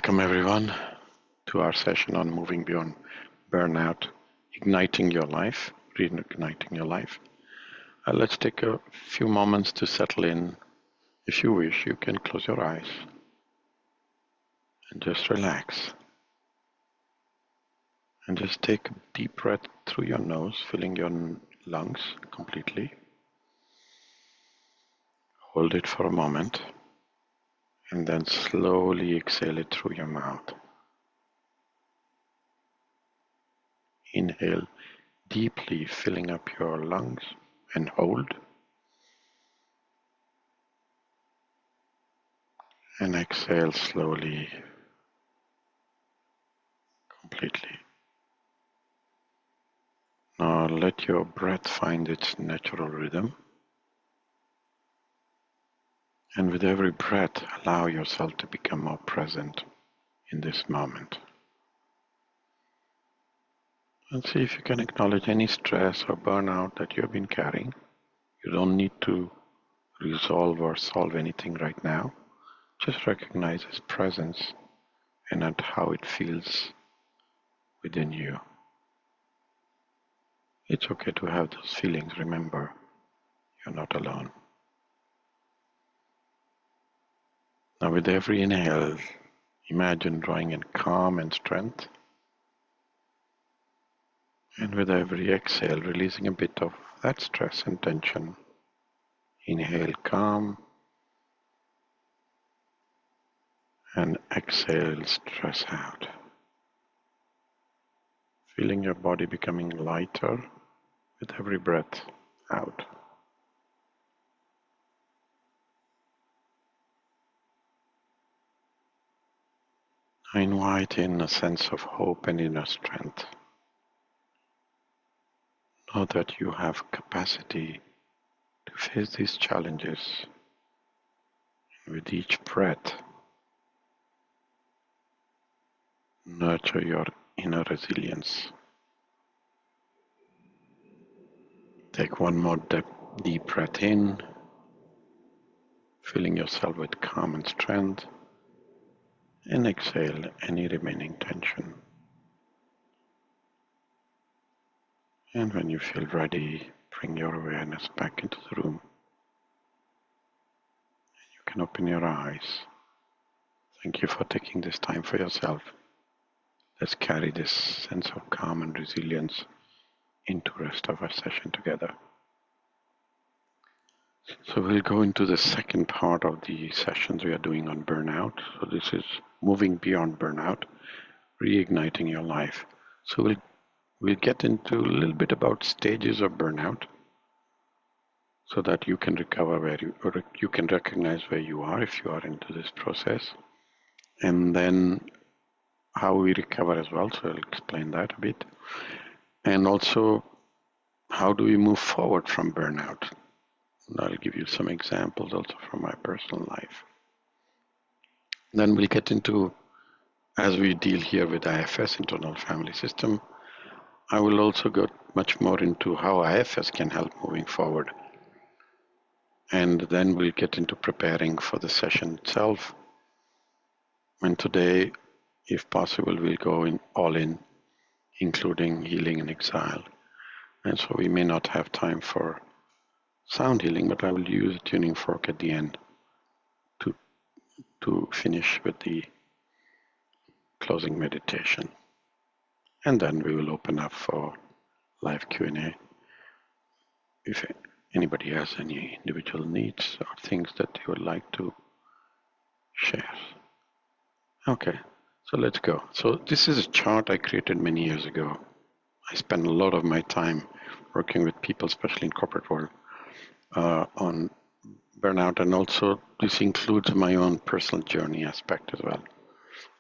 Welcome everyone to our session on moving beyond burnout, igniting your life, reigniting your life. Let's take a few moments to settle in. If you wish, you can close your eyes and just relax. And just take a deep breath through your nose, filling your lungs completely. Hold it for a moment and then slowly exhale it through your mouth. Inhale deeply, filling up your lungs, and hold. And exhale slowly, completely. Now let your breath find its natural rhythm. And with every breath, allow yourself to become more present in this moment. And see if you can acknowledge any stress or burnout that you have been carrying. You don't need to resolve or solve anything right now. Just recognize its presence and at how it feels within you. It's okay to have those feelings. Remember, you're not alone. Now with every inhale, imagine drawing in calm and strength. And with every exhale, releasing a bit of that stress and tension. Inhale calm and exhale stress out. Feeling your body becoming lighter with every breath out. I invite in a sense of hope and inner strength. Know that you have capacity to face these challenges. And with each breath, nurture your inner resilience. Take one more deep breath in, filling yourself with calm and strength, and exhale any remaining tension. And when you feel ready, bring your awareness back into the room. You can open your eyes. Thank you for taking this time for yourself. Let's carry this sense of calm and resilience into the rest of our session together. So we'll go into the second part of the sessions we are doing on burnout. So this is moving beyond burnout, reigniting your life. So we'll get into a little bit about stages of burnout so that you can recover or you can recognize where you are if you are into this process. And then how we recover as well. So I'll explain that a bit. And also, how do we move forward from burnout? And I'll give you some examples also from my personal life. Then we'll get into, as we deal here with IFS, Internal Family System, I will also go much more into how IFS can help moving forward. And then we'll get into preparing for the session itself. And today, if possible, we'll go all in, including healing and exile. And so we may not have time for sound healing, but I will use a tuning fork at the end to finish with the closing meditation. And then we will open up for live Q&A. If anybody has any individual needs or things that they would like to share. Okay, so let's go. So this is a chart I created many years ago. I spend a lot of my time working with people, especially in corporate world, on burnout, and also this includes my own personal journey aspect as well.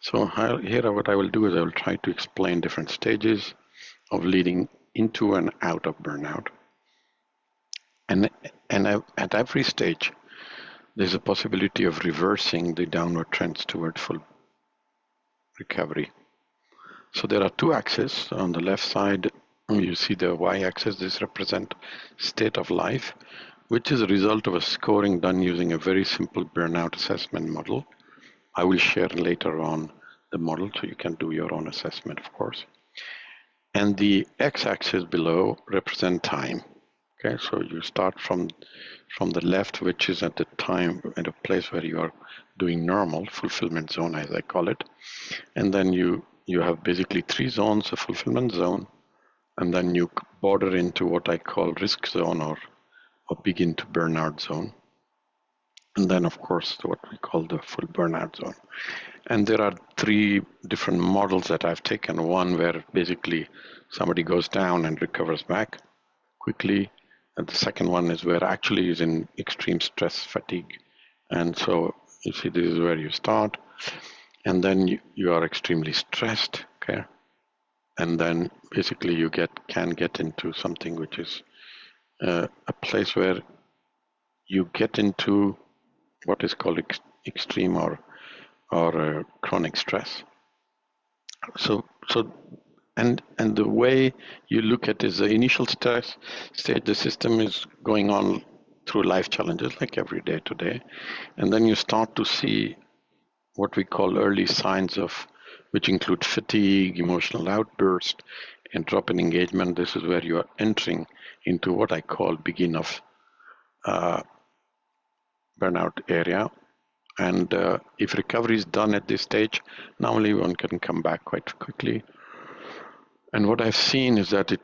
So here what I will do is I will try to explain different stages of leading into and out of burnout. And at every stage, there's a possibility of reversing the downward trends toward full recovery. So there are two axes. On the left side, you see the y-axis. This represents state of life, which is a result of a scoring done using a very simple burnout assessment model. I will share later on the model, so you can do your own assessment, of course. And the x-axis below represent time. Okay, so you start from the left, which is at the time, at a place where you are doing normal, fulfillment zone, as I call it. And then you have basically 3 zones: a fulfillment zone, and then you border into what I call risk zone, or begin to burnout zone. And then, of course, what we call the full burnout zone. And there are 3 different models that I've taken. One where basically somebody goes down and recovers back quickly. And the second one is where actually is in extreme stress, fatigue. And so you see, this is where you start. And then you are extremely stressed, okay? And then basically you can get into something which is a place where you get into what is called extreme or chronic stress. So and the way you look at is the initial stress stage. The system is going on through life challenges like every day today, and then you start to see what we call early signs of, which include fatigue, emotional outburst, and drop in engagement. This is where you are entering into what I call begin of burnout area. And if recovery is done at this stage, normally one can come back quite quickly. And what I've seen is that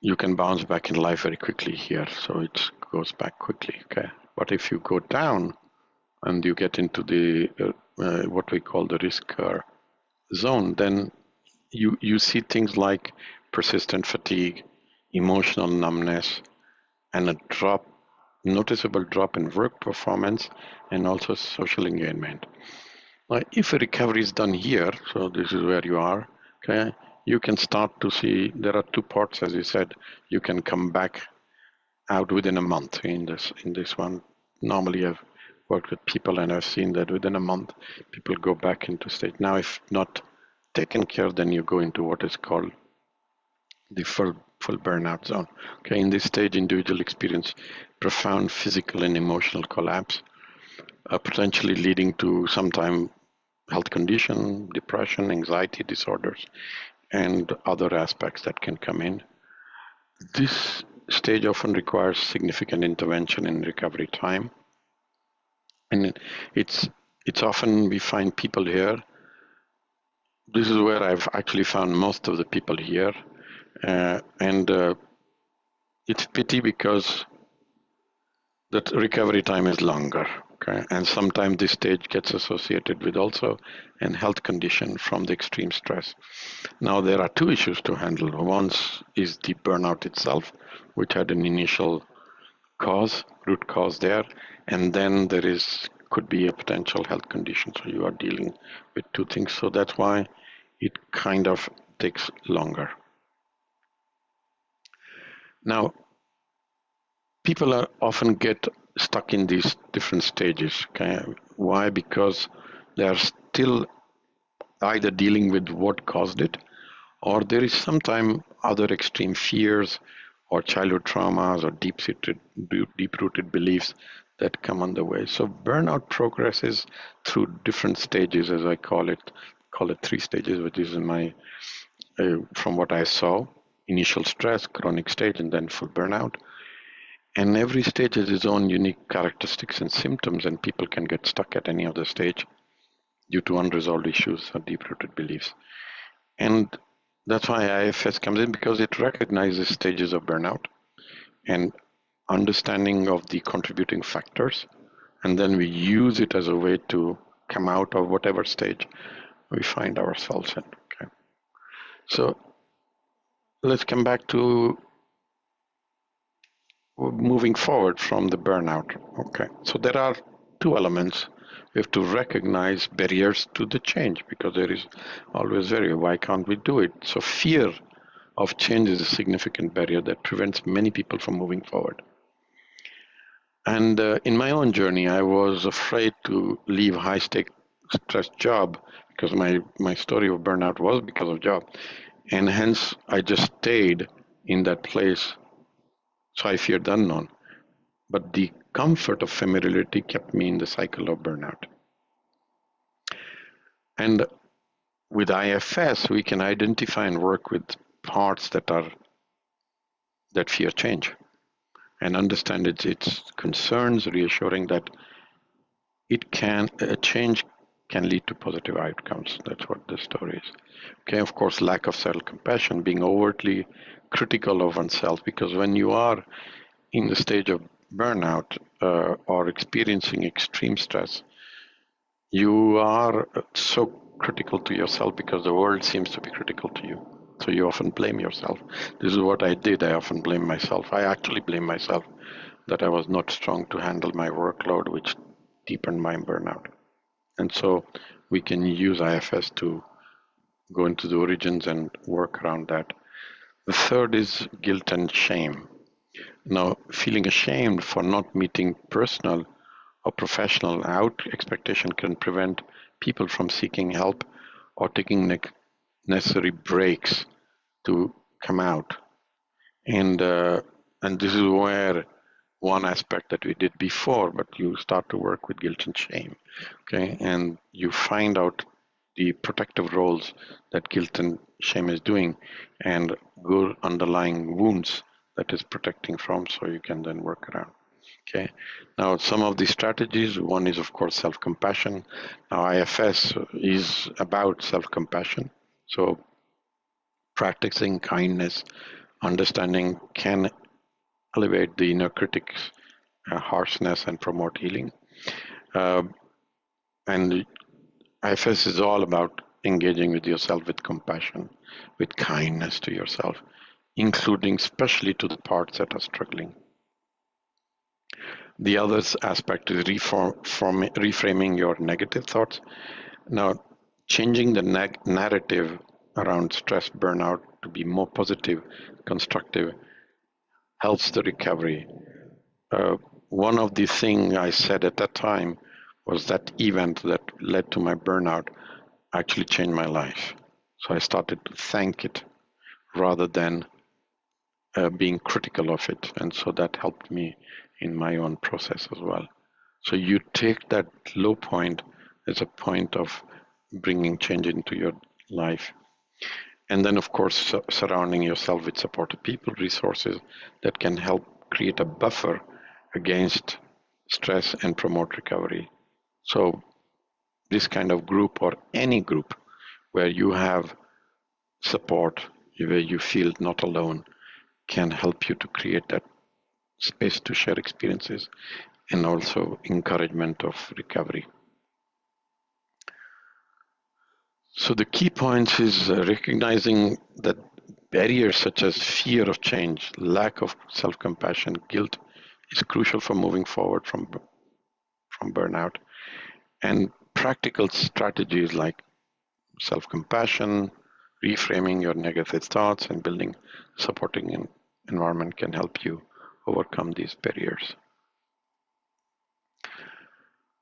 you can bounce back in life very quickly here, so it goes back quickly. Okay, but if you go down and you get into the what we call the risk zone, then you see things like persistent fatigue, emotional numbness, and a noticeable drop in work performance, and also social engagement. Now, if a recovery is done here, so this is where you are, okay, you can start to see there are 2 parts, as you said. You can come back out within a month in this one. Normally, I've worked with people and I've seen that within a month, people go back into state. Now, if not taken care, then you go into what is called the full burnout zone. Okay, in this stage, individual experience profound physical and emotional collapse, potentially leading to sometime health condition, depression, anxiety disorders, and other aspects that can come in. This stage often requires significant intervention in recovery time, and it's often we find people here. This is where I've actually found most of the people here, and it's pity because that recovery time is longer. Okay, and sometimes this stage gets associated with also a health condition from the extreme stress. Now there are 2 issues to handle. One is the burnout itself, which had an initial root cause there, and then there could be a potential health condition. So you are dealing with 2 things. So that's why it kind of takes longer. Now, people are often get stuck in these different stages. Okay? Why? Because they are still either dealing with what caused it, or there is sometimes other extreme fears or childhood traumas or deep-rooted beliefs that come on the way. So burnout progresses through different stages, as I call it 3 stages, which is in my from what I saw: initial stress, chronic stage, and then full burnout. And every stage has its own unique characteristics and symptoms, and people can get stuck at any other stage due to unresolved issues or deep-rooted beliefs. And that's why IFS comes in, because it recognizes stages of burnout and understanding of the contributing factors, and then we use it as a way to come out of whatever stage we find ourselves in. Okay, so let's come back to moving forward from the burnout. Okay, so there are 2 elements. We have to recognize barriers to the change, because there is always barrier. Why can't we do it? So fear of change is a significant barrier that prevents many people from moving forward. And in my own journey, I was afraid to leave high-stake stress job, because my story of burnout was because of job. And hence, I just stayed in that place. So I feared the unknown. But the comfort of familiarity kept me in the cycle of burnout. And with IFS, we can identify and work with parts that fear change and understand its concerns, reassuring that a change can lead to positive outcomes. That's what the story is. Okay, of course, lack of self-compassion, being overtly critical of oneself, because when you are in the stage of burnout or experiencing extreme stress, you are so critical to yourself because the world seems to be critical to you. So you often blame yourself. This is what I did. I often blame myself. I actually blame myself that I was not strong to handle my workload, which deepened my burnout. And so we can use IFS to go into the origins and work around that. The third is guilt and shame. Now, feeling ashamed for not meeting personal or professional expectation can prevent people from seeking help or taking necessary breaks to come out. And this is where one aspect that we did before, but you start to work with guilt and shame, okay? And you find out the protective roles that guilt and shame is doing and good underlying wounds that is protecting from, so you can then work around. Okay. Now, some of the strategies, one is, of course, self-compassion. Now, IFS is about self-compassion. So practicing kindness, understanding can elevate the inner critic's harshness and promote healing. And IFS is all about engaging with yourself with compassion, with kindness to yourself, including especially to the parts that are struggling. The other aspect is reframing your negative thoughts. Now, changing the narrative around stress burnout to be more positive, constructive, helps the recovery. One of the things I said at that time was that event that led to my burnout actually changed my life. So I started to thank it rather than being critical of it. And so that helped me in my own process as well. So you take that low point as a point of bringing change into your life. And then, of course, surrounding yourself with supportive people, resources that can help create a buffer against stress and promote recovery. So this kind of group or any group where you have support, where you feel not alone, can help you to create that space to share experiences and also encouragement of recovery. So the key points is recognizing that barriers such as fear of change, lack of self-compassion, guilt is crucial for moving forward from burnout. And practical strategies like self-compassion, reframing your negative thoughts, and building supporting environment can help you overcome these barriers.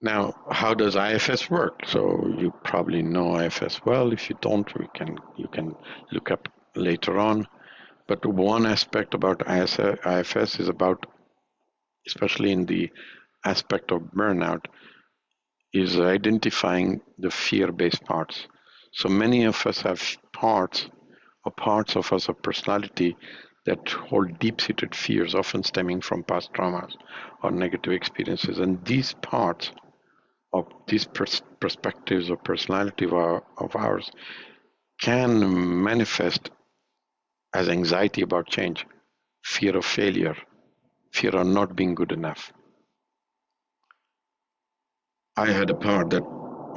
Now, how does IFS work? So you probably know IFS well. If you don't, you can look up later on. But one aspect about IFS is about, especially in the aspect of burnout, is identifying the fear-based parts. So many of us have parts of us of personality that hold deep-seated fears, often stemming from past traumas or negative experiences. And these parts of these perspectives or personality of ours can manifest as anxiety about change, fear of failure, fear of not being good enough. I had a part that,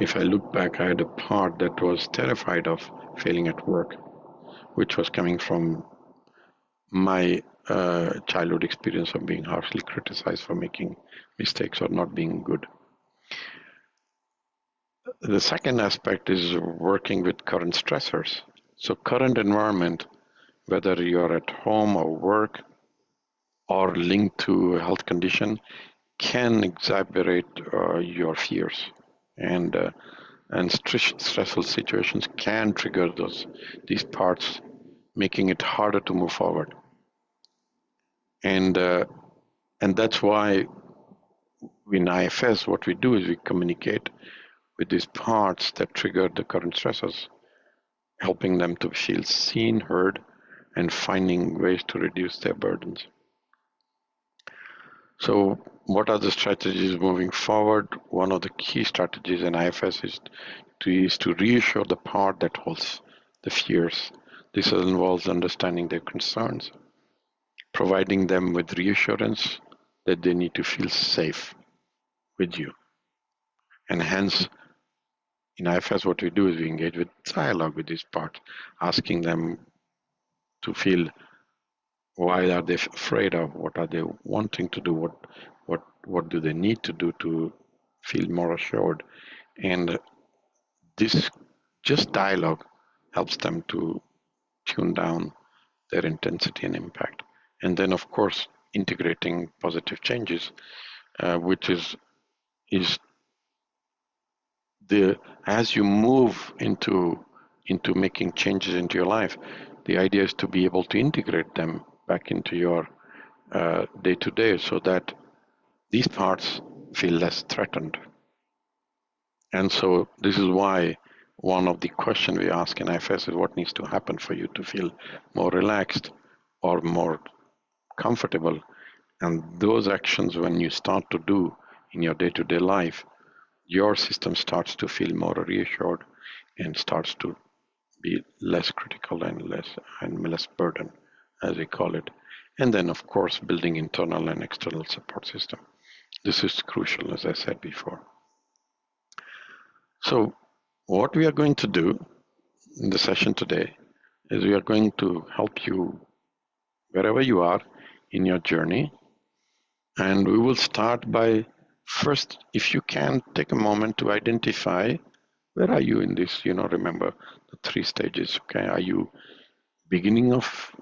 if I look back, I had a part that was terrified of failing at work, which was coming from my childhood experience of being harshly criticized for making mistakes or not being good. The second aspect is working with current stressors. So current environment, whether you're at home or work or linked to a health condition, can exacerbate your fears. And stressful situations can trigger these parts, making it harder to move forward. And that's why in IFS, what we do is we communicate with these parts that trigger the current stressors, helping them to feel seen, heard, and finding ways to reduce their burdens. So, what are the strategies moving forward? One of the key strategies in IFS is to reassure the part that holds the fears. This involves understanding their concerns, providing them with reassurance that they need to feel safe with you. And hence, in IFS, what we do is we engage with dialogue with these parts, asking them to feel why are they afraid of, what are they wanting to do, what do they need to do to feel more assured. And this just dialogue helps them to tune down their intensity and impact. And then, of course, integrating positive changes, which is the as you move into making changes into your life, the idea is to be able to integrate them back into your day to day, so that these parts feel less threatened. And so this is why one of the questions we ask in IFS is what needs to happen for you to feel more relaxed or more comfortable. And those actions, when you start to do in your day-to-day life, your system starts to feel more reassured and starts to be less critical and less burden, as we call it. And then, of course, building internal and external support system. This is crucial, as I said before. So what we are going to do in the session today is we are going to help you wherever you are in your journey. And we will start by first, if you can, take a moment to identify where are you in this, remember the 3 stages. Okay, are you beginning of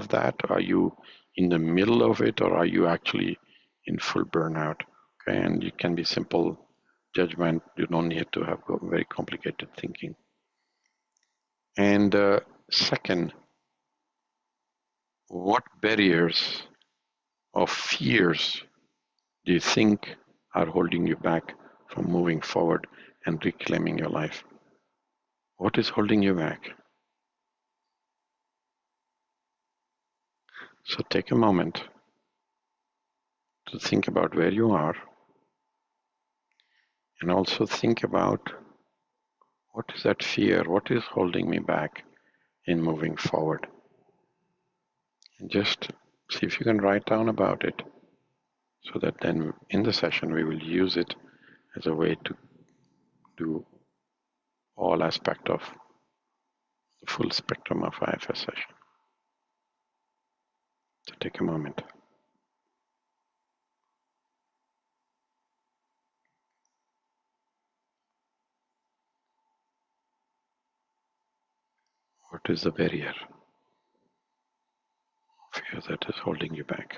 that? Are you in the middle of it, or are you actually in full burnout? Okay, and it can be simple judgment. You don't need to have very complicated thinking. And second, what barriers or fears do you think are holding you back from moving forward and reclaiming your life? What is holding you back? So take a moment to think about where you are, and also think about what is that fear, what is holding me back in moving forward. And just see if you can write down about it, so that then in the session we will use it as a way to do all aspect of the full spectrum of IFS session. So take a moment. What is the barrier, fear that is holding you back?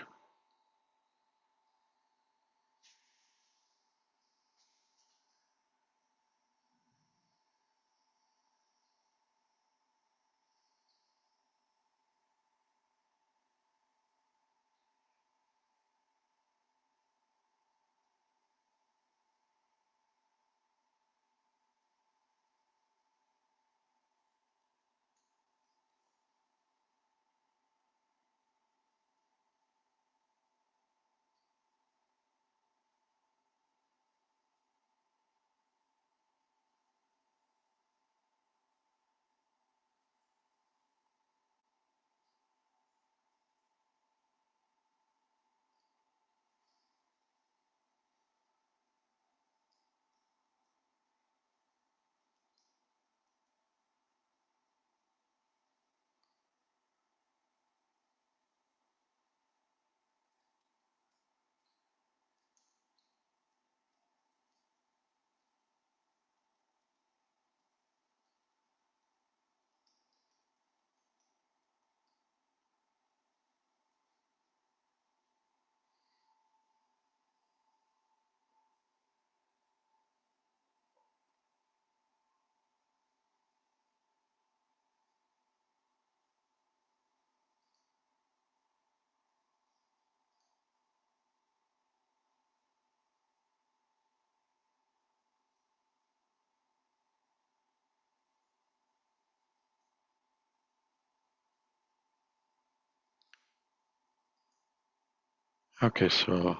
Okay, so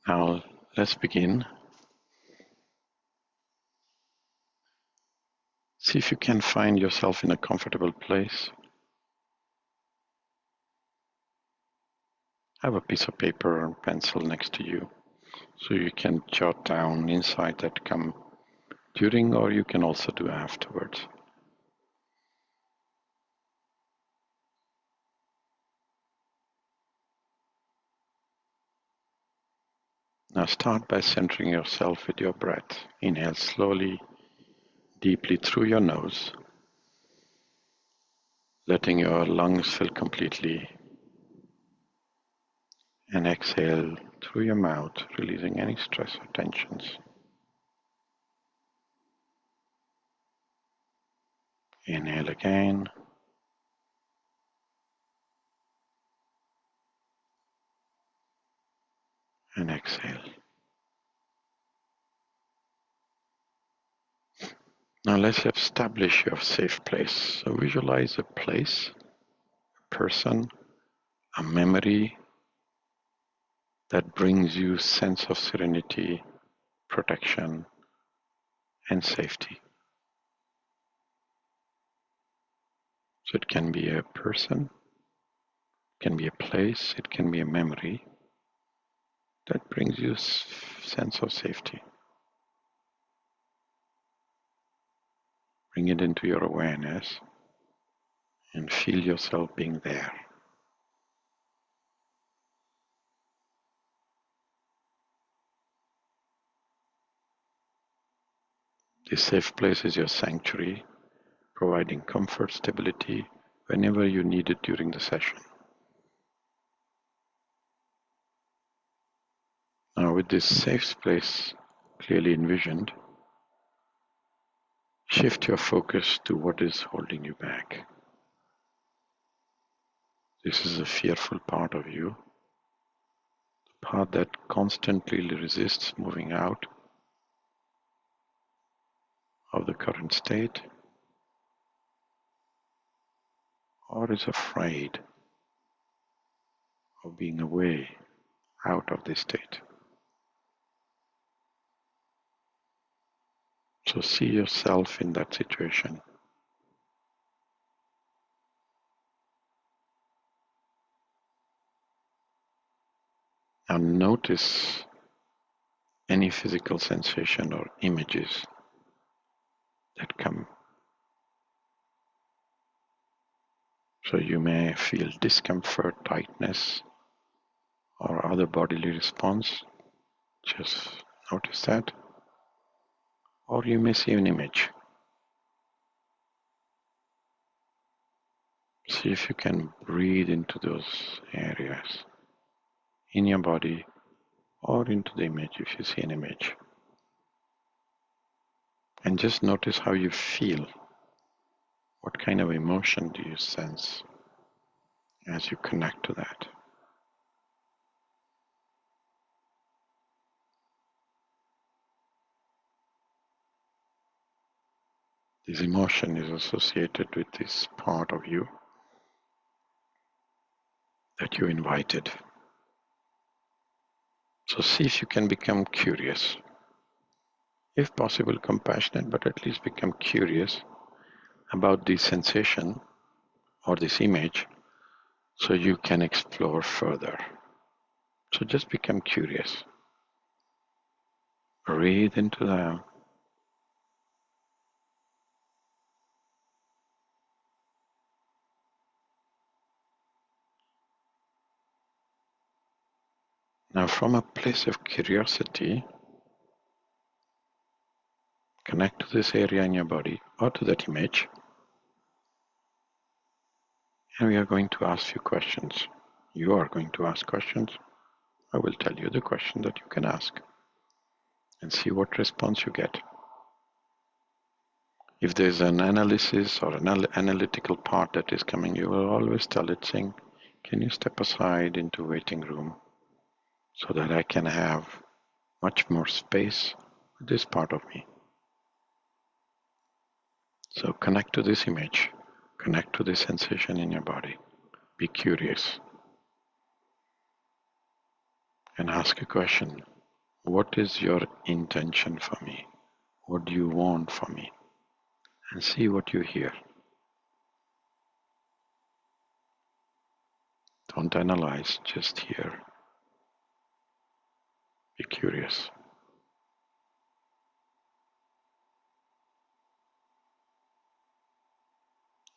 now let's begin. See if you can find yourself in a comfortable place. Have a piece of paper or pencil next to you so you can jot down insights that come during, or you can also do afterwards. Now start by centering yourself with your breath. Inhale slowly, deeply through your nose, letting your lungs fill completely, and exhale through your mouth, releasing any stress or tensions. Inhale again, and exhale. Now let's establish your safe place. So visualize a place, a person, a memory that brings you sense of serenity, protection, and safety. So it can be a person, it can be a place, it can be a memory that brings you sense of safety. Bring it into your awareness and feel yourself being there. This safe place is your sanctuary, providing comfort, stability whenever you need it during the session. Now, with this safe place clearly envisioned, shift your focus to what is holding you back. This is a fearful part of you, the part that constantly resists moving out of the current state or is afraid of being away out of this state. So see yourself in that situation. Now notice any physical sensation or images that come. So you may feel discomfort, tightness, or other bodily response. Just notice that. Or you may see an image. See if you can breathe into those areas in your body or into the image if you see an image. And just notice how you feel. What kind of emotion do you sense as you connect to that? This emotion is associated with this part of you that you invited. So see if you can become curious. If possible, compassionate, but at least become curious about this sensation or this image so you can explore further. So just become curious. Breathe into them. Now, from a place of curiosity, connect to this area in your body or to that image. And we are going to ask you questions. You are going to ask questions. I will tell you the question that you can ask and see what response you get. If there's an analysis or an analytical part that is coming, you will always tell it, saying, can you step aside into waiting room so that I can have much more space with this part of me? So connect to this image, connect to this sensation in your body. Be curious. and ask a question. What is your intention for me? What do you want for me? And see what you hear. Don't analyze, just hear. Be curious.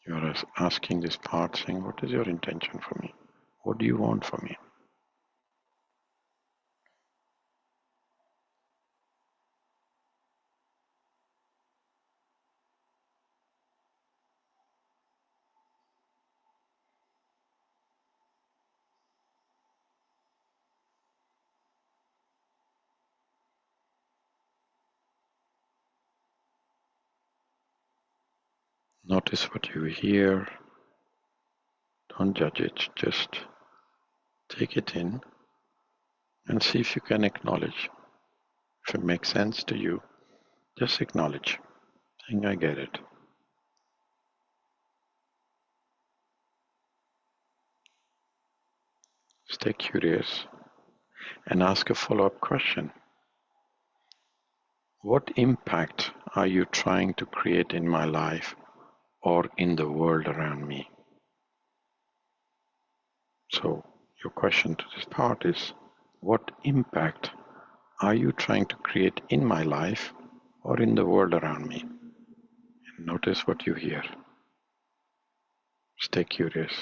You are asking this part, saying, what is your intention for me? What do you want for me? Notice what you hear. Don't judge it, just take it in and see if you can acknowledge. If it makes sense to you, just acknowledge, saying, I get it. Stay curious and ask a follow-up question. What impact are you trying to create in my life or in the world around me? So your question to this part is, what impact are you trying to create in my life or in the world around me? And notice what you hear. Stay curious.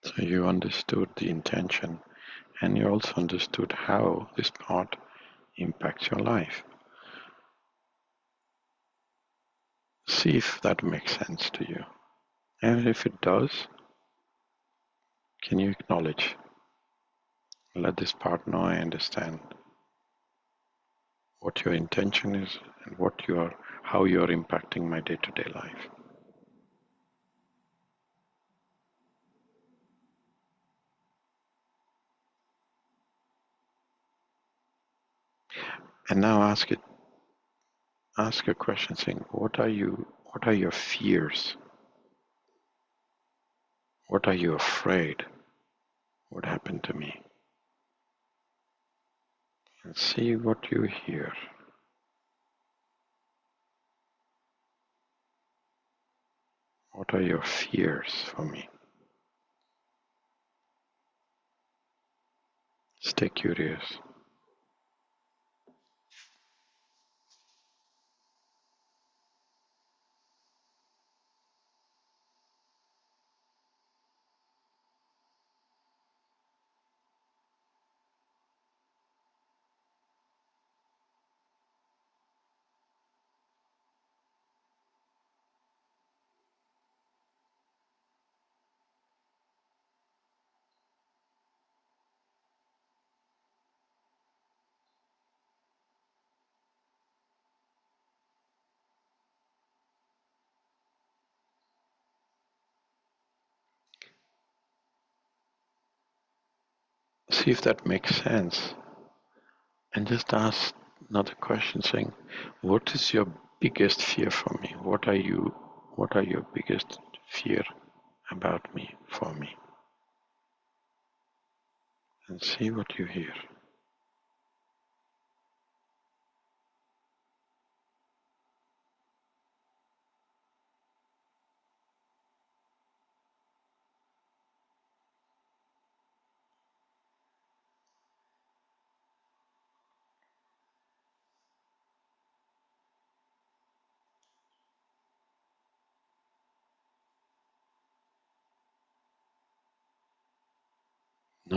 So you understood the intention and you also understood how this part impacts your life. See if that makes sense to you. And if it does, can you acknowledge? Let this part know I understand what your intention is and how you are impacting my day-to-day life. And now ask a question saying, what are your fears? What are you afraid would happen to me? And see what you hear. What are your fears for me? Stay curious. See if that makes sense. And just ask another question saying, what is your biggest fear for me? What are your biggest fear about me, for me? And see what you hear.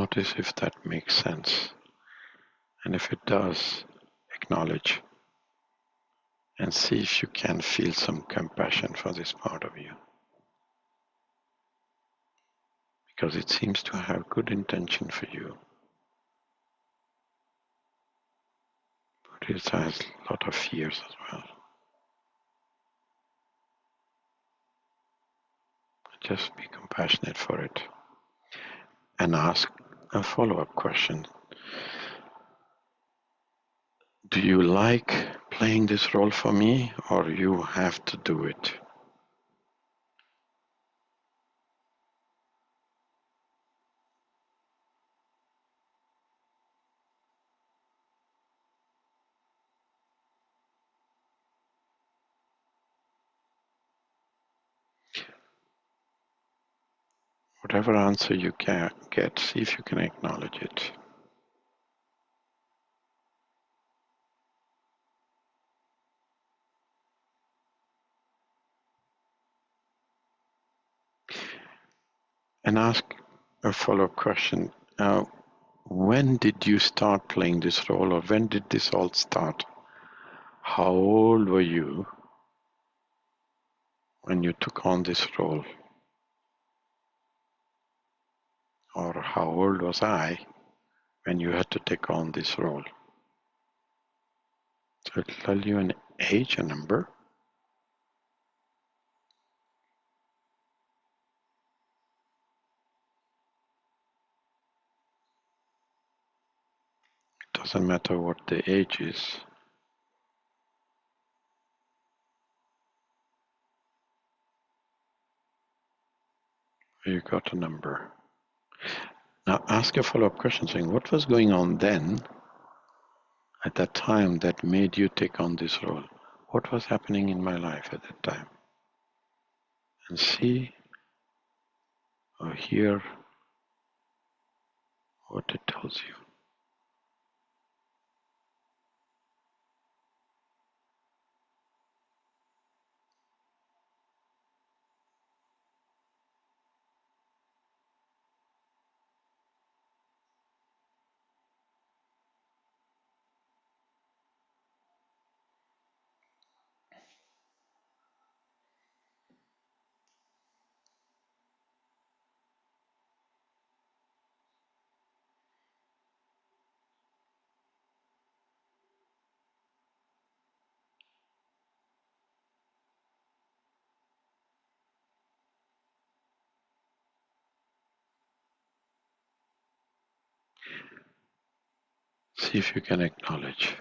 notice if that makes sense. And if it does, acknowledge and see if you can feel some compassion for this part of you. Because it seems to have good intention for you. But it has a lot of fears as well. Just be compassionate for it. And ask a follow-up question. Do you like playing this role for me, or you have to do it? Whatever answer you can get, see if you can acknowledge it. And ask a follow-up question. When did you start playing this role, or when did this all start? How old were you when you took on this role? Or how old was I when you had to take on this role? So it'll tell you an age, a number. It doesn't matter what the age is. You got a number. Now ask a follow-up question saying, what was going on then at that time that made you take on this role? What was happening in my life at that time? And see or hear what it tells you. See if you can acknowledge.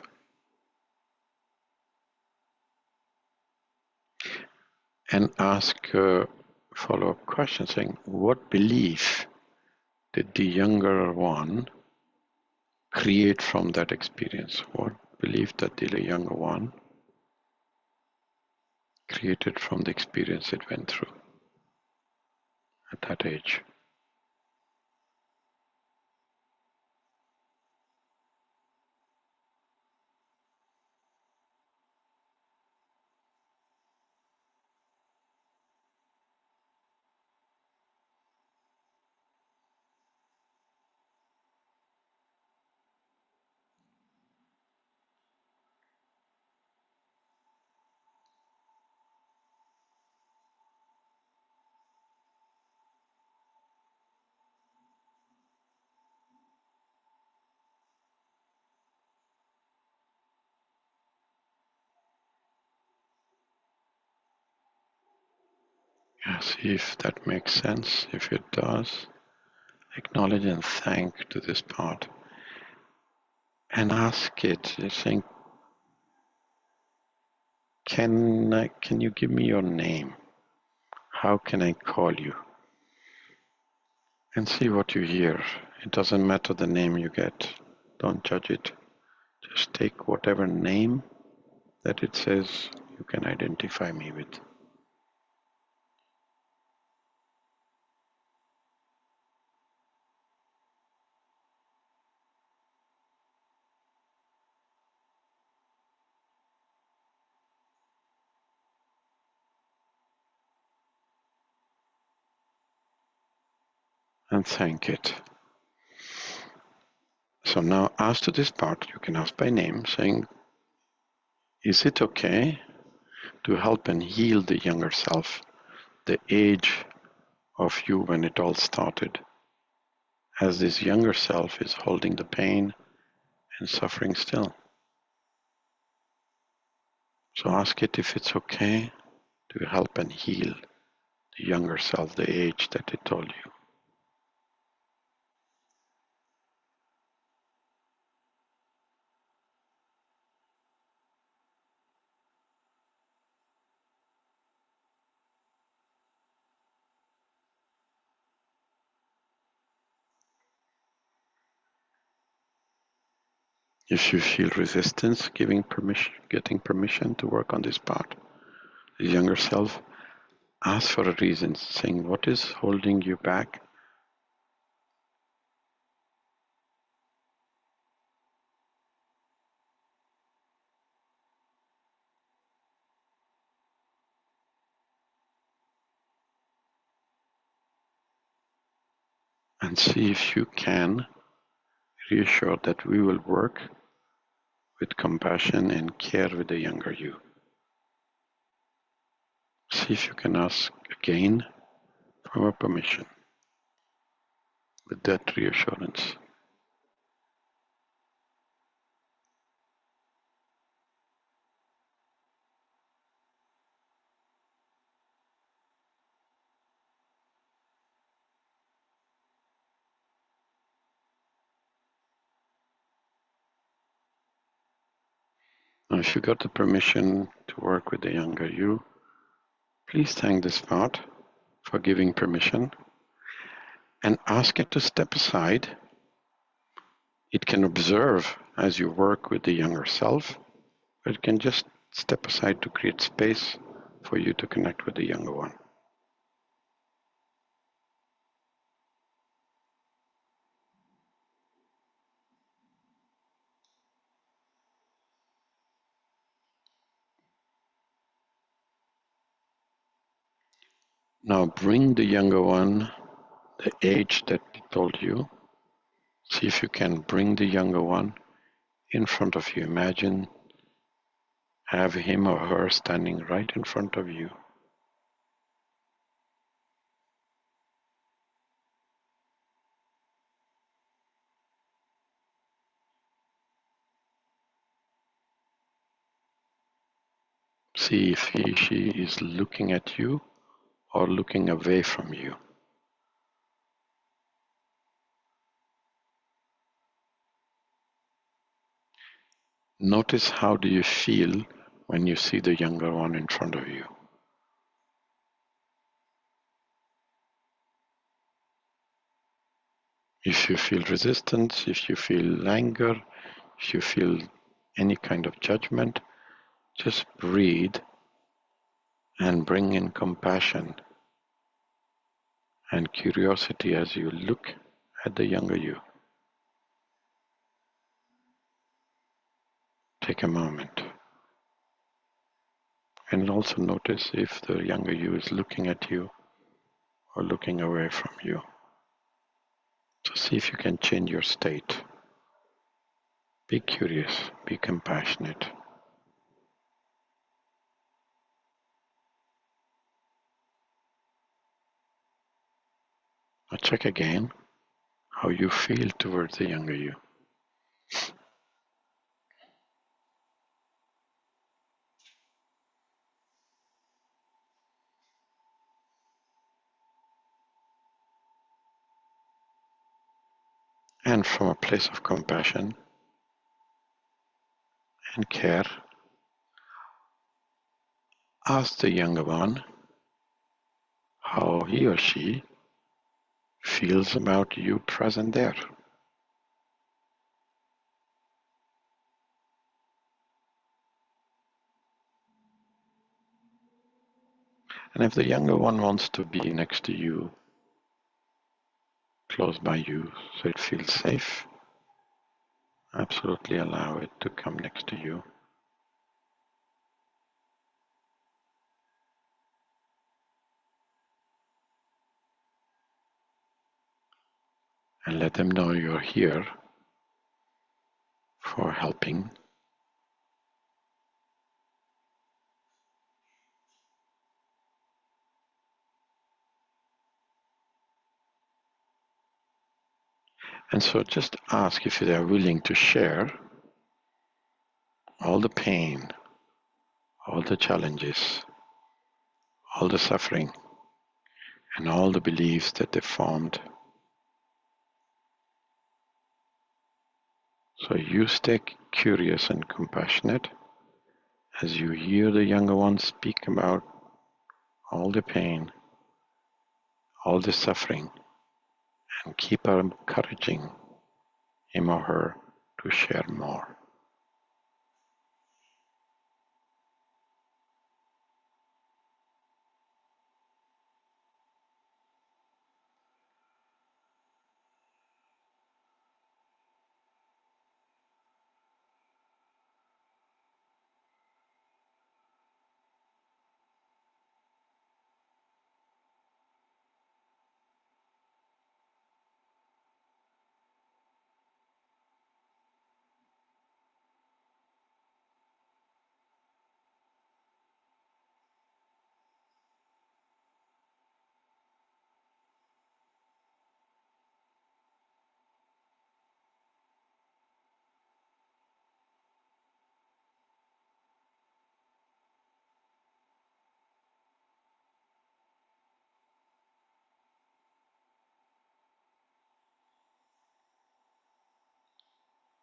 And ask a follow-up question saying, what belief did the younger one create from that experience? What belief did the younger one created from the experience it went through at that age? Yeah, see if that makes sense. If it does, acknowledge and thank to this part. And ask it, saying, can you give me your name? How can I call you? And see what you hear. It doesn't matter the name you get. Don't judge it. Just take whatever name that it says you can identify me with. And thank it. So now ask to this part, you can ask by name, saying, is it okay to help and heal the younger self, the age of you when it all started, as this younger self is holding the pain and suffering still? So ask it if it's okay to help and heal the younger self, the age that it told you. If you feel resistance, getting permission to work on this part, the younger self, ask for a reason, saying, what is holding you back? And see if you can reassure that we will work with compassion and care with the younger you. See if you can ask again for permission with that reassurance. Now, if you got the permission to work with the younger you, please thank this part for giving permission and ask it to step aside. It can observe as you work with the younger self, but it can just step aside to create space for you to connect with the younger one. Now bring the younger one, the age that it told you. See if you can bring the younger one in front of you. Imagine have him or her standing right in front of you. See if she is looking at you or looking away from you. Notice how do you feel when you see the younger one in front of you. If you feel resistance, if you feel anger, if you feel any kind of judgment, just breathe and bring in compassion and curiosity as you look at the younger you. Take a moment and also notice if the younger you is looking at you or looking away from you. So see if you can change your state. Be curious, be compassionate. Now check again how you feel towards the younger you. And from a place of compassion and care, ask the younger one how he or she feels about you present there. And if the younger one wants to be next to you, close by you, so it feels safe, absolutely allow it to come next to you. And let them know you're here for helping. And so just ask if they are willing to share all the pain, all the challenges, all the suffering, and all the beliefs that they formed. So you stay curious and compassionate as you hear the younger one speak about all the pain, all the suffering, and keep encouraging him or her to share more.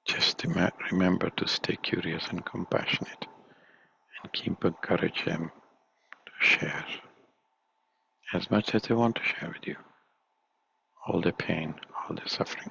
Just remember to stay curious and compassionate and keep encouraging them to share as much as they want to share with you. All the pain, all the suffering.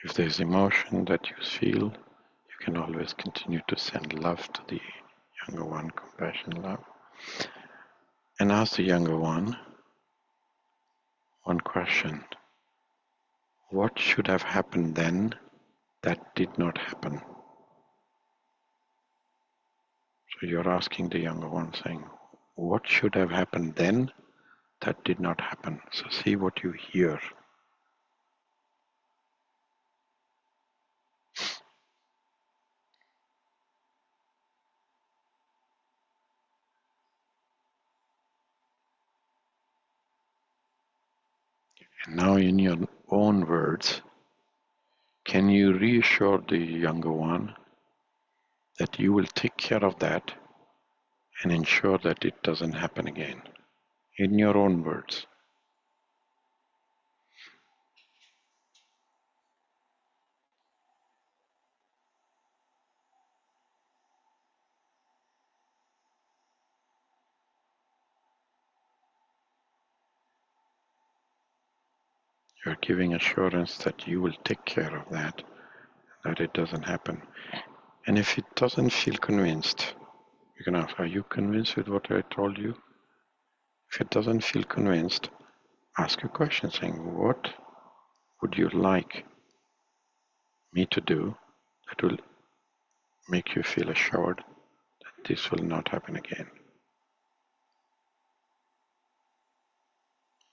If there's emotion that you feel, you can always continue to send love to the younger one, compassion, love. And ask the younger one question. What should have happened then that did not happen? So you're asking the younger one saying, what should have happened then that did not happen? So see what you hear. And now in your own words, can you reassure the younger one that you will take care of that and ensure that it doesn't happen again? In your own words. You're giving assurance that you will take care of that, that it doesn't happen. And if it doesn't feel convinced, you can ask, are you convinced with what I told you? If it doesn't feel convinced, ask a question saying, what would you like me to do that will make you feel assured that this will not happen again?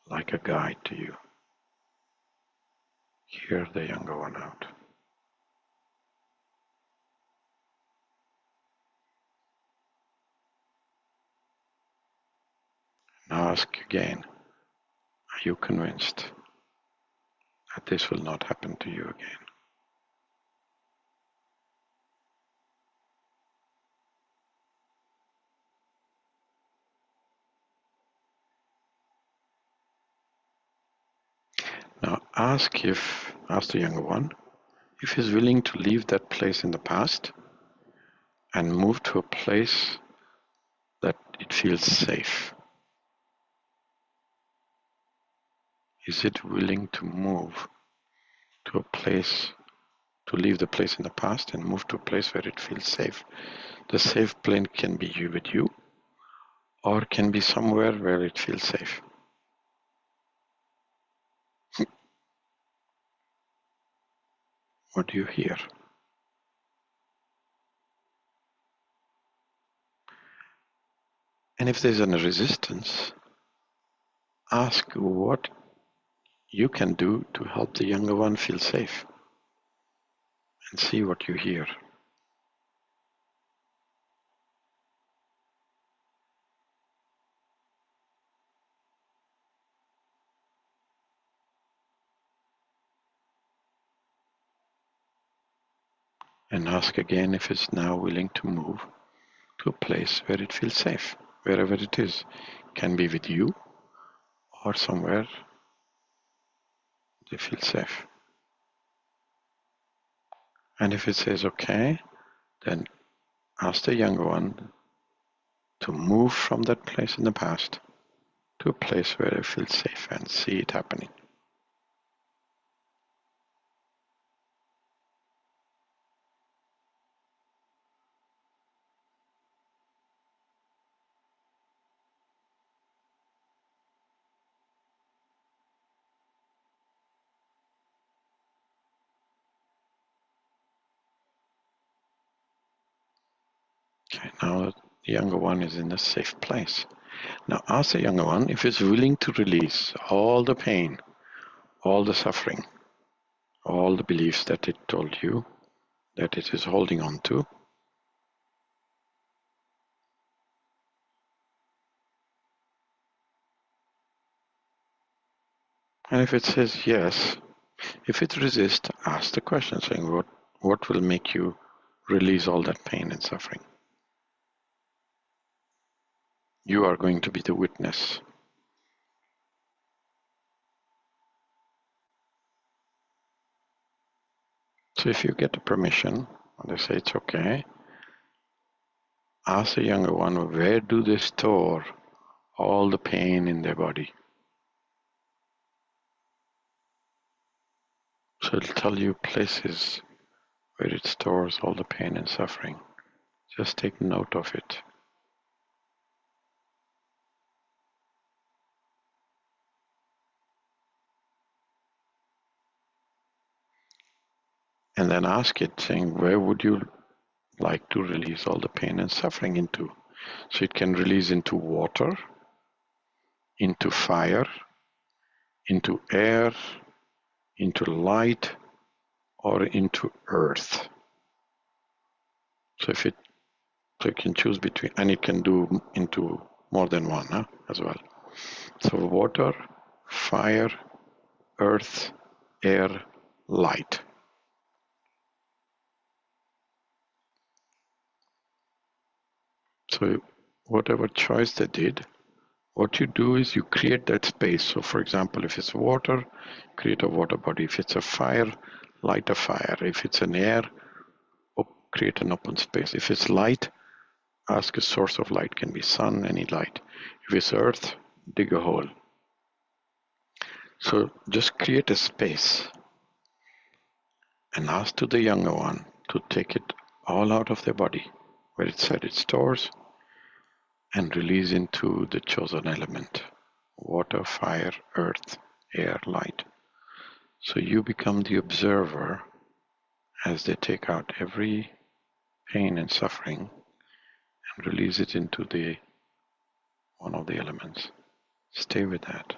Like a guide to you. Hear the younger one out. Now ask again, are you convinced that this will not happen to you again? Now ask the younger one, if he's willing to leave that place in the past and move to a place that it feels safe. Is it willing to move to a place, to leave the place in the past and move to a place where it feels safe? The safe place can be you with you, or can be somewhere where it feels safe. What do you hear? And if there's a resistance, ask what you can do to help the younger one feel safe, and see what you hear. And ask again if it's now willing to move to a place where it feels safe, wherever it is. Can be with you or somewhere they feel safe. And if it says okay, then ask the younger one to move from that place in the past to a place where it feels safe, and see it happening. Okay, now the younger one is in a safe place. Now ask the younger one if it's willing to release all the pain, all the suffering, all the beliefs that it told you that it is holding on to. And if it says yes, if it resists, ask the question saying, what will make you release all that pain and suffering? You are going to be the witness. So if you get the permission, and they say it's okay, ask the younger one, where do they store all the pain in their body? So it'll tell you places where it stores all the pain and suffering. Just take note of it. And then ask it, saying, where would you like to release all the pain and suffering into? So it can release into water, into fire, into air, into light, or into earth. So so you can choose between, and it can do into more than one as well. So water, fire, earth, air, light. So whatever choice they did, what you do is you create that space. So for example, if it's water, create a water body. If it's a fire, light a fire. If it's an air, create an open space. If it's light, ask a source of light. Can be sun, any light. If it's earth, dig a hole. So just create a space and ask to the younger one to take it all out of their body, where it said it stores, and release into the chosen element: water, fire, earth, air, light. So you become the observer as they take out every pain and suffering and release it into the one of the elements. Stay with that.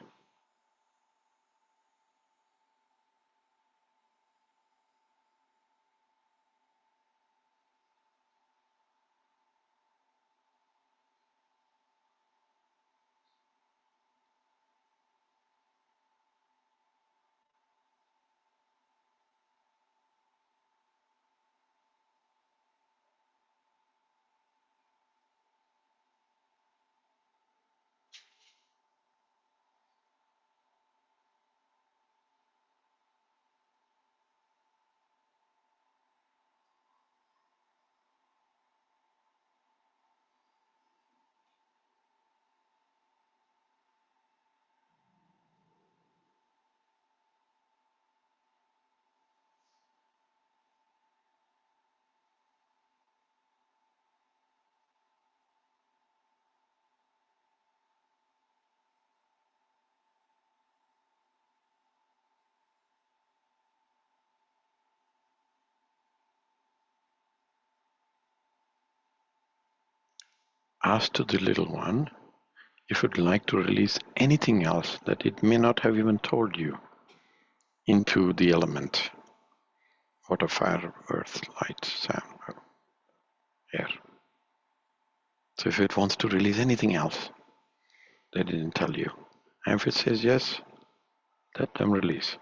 Ask to the little one if you'd like to release anything else that it may not have even told you into the element: water, fire, earth, light, sound, air. So if it wants to release anything else they didn't tell you, and if it says yes, let them release.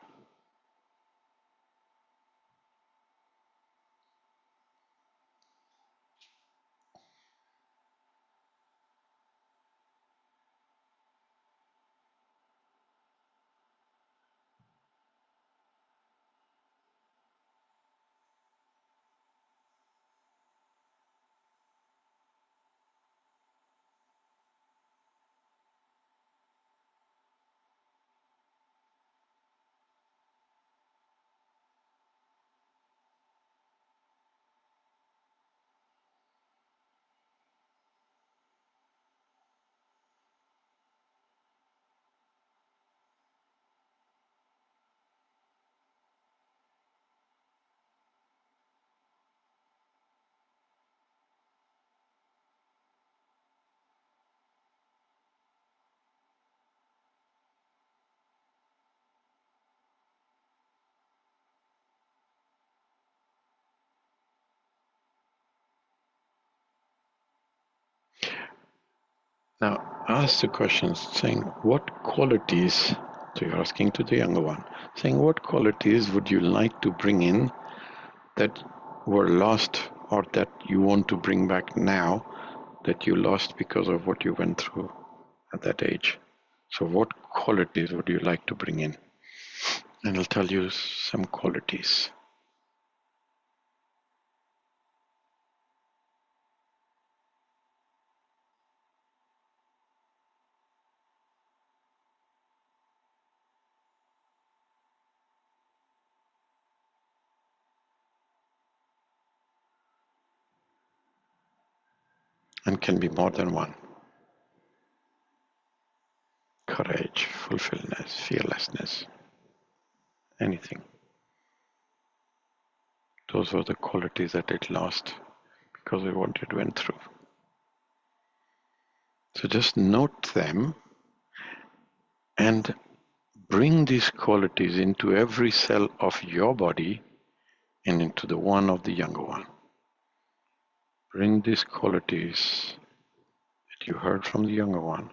Now ask the questions saying what qualities, so you're asking to the younger one, saying what qualities would you like to bring in that were lost or that you want to bring back now that you lost because of what you went through at that age. So what qualities would you like to bring in? And I'll tell you some qualities. And can be more than one. Courage, fulfillment, fearlessness, anything. Those were the qualities that it lost because of what it went through. So just note them and bring these qualities into every cell of your body and into the one of the younger one. Bring these qualities that you heard from the younger one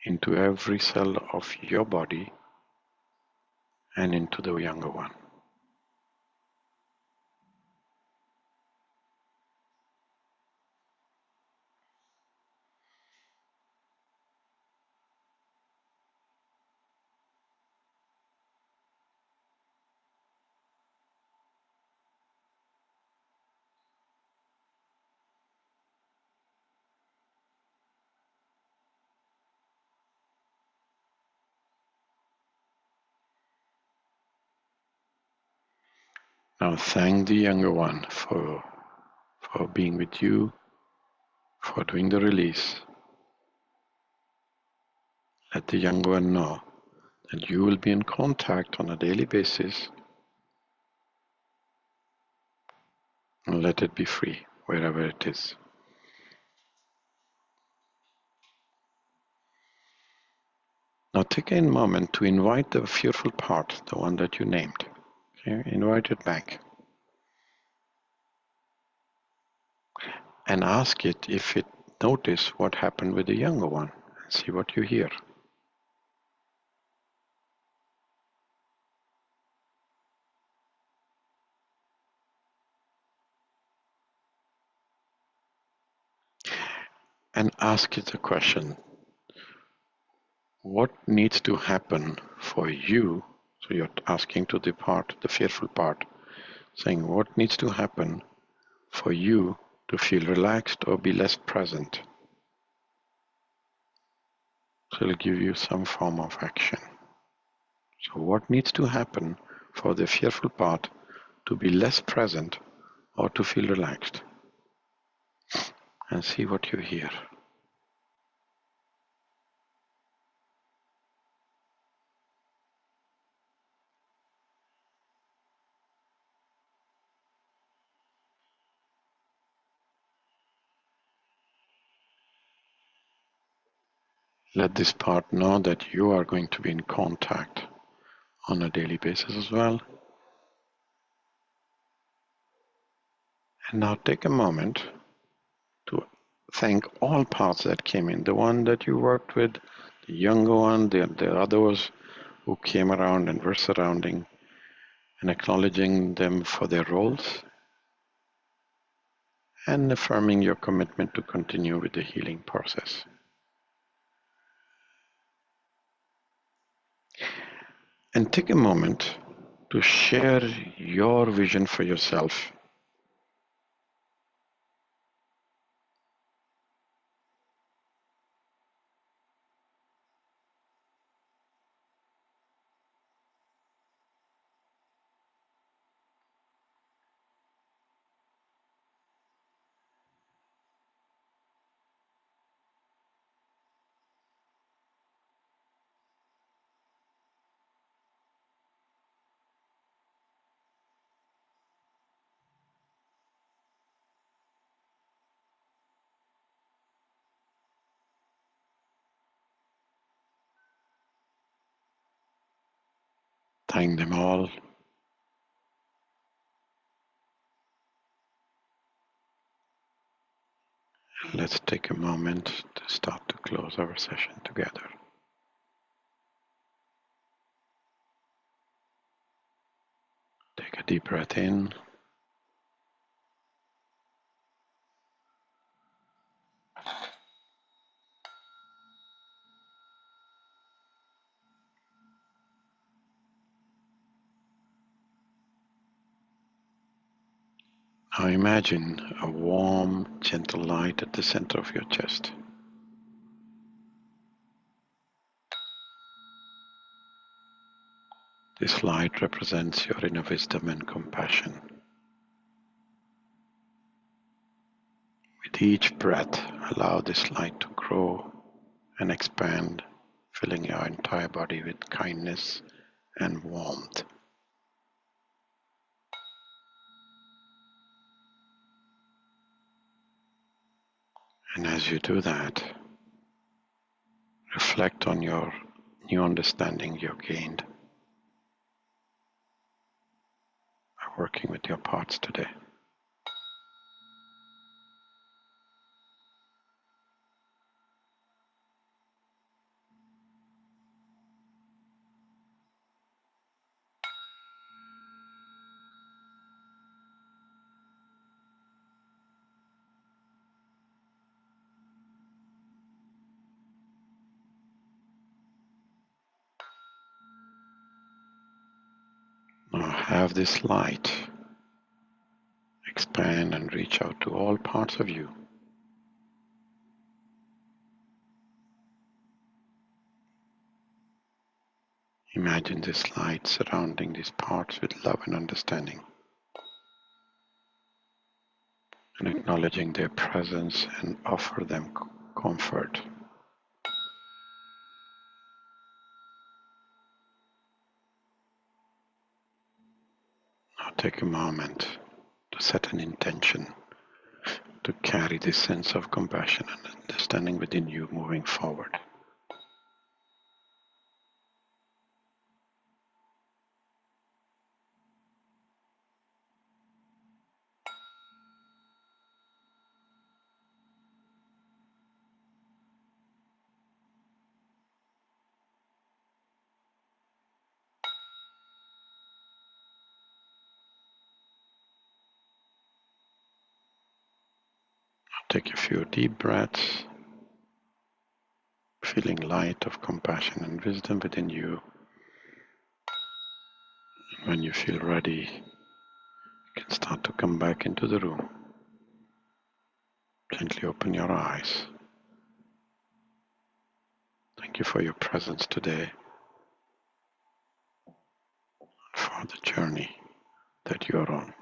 into every cell of your body and into the younger one. Now thank the younger one for being with you, for doing the release. Let the younger one know that you will be in contact on a daily basis, and let it be free wherever it is. Now take a moment to invite the fearful part, the one that you named. Okay? Invite it back and ask it if it noticed what happened with the younger one, and see what you hear. And ask it a question. What needs to happen for you? So you're asking to the part, the fearful part, saying what needs to happen for you to feel relaxed or be less present. So it'll give you some form of action. So what needs to happen for the fearful part to be less present or to feel relaxed? And see what you hear. Let this part know that you are going to be in contact on a daily basis as well. And now take a moment to thank all parts that came in. The one that you worked with, the younger one, the others who came around and were surrounding, and acknowledging them for their roles, and affirming your commitment to continue with the healing process. And take a moment to share your vision for yourself. Thank them all. Let's take a moment to start to close our session together. Take a deep breath in. Now imagine a warm, gentle light at the center of your chest. This light represents your inner wisdom and compassion. With each breath, allow this light to grow and expand, filling your entire body with kindness and warmth. And as you do that, reflect on your new understanding you gained by working with your parts today. Now have this light expand and reach out to all parts of you. Imagine this light surrounding these parts with love and understanding. and acknowledging their presence and offer them comfort. Now take a moment to set an intention to carry this sense of compassion and understanding within you moving forward. Take a few deep breaths, feeling light of compassion and wisdom within you. When you feel ready, you can start to come back into the room. Gently open your eyes. Thank you for your presence today, for the journey that you are on.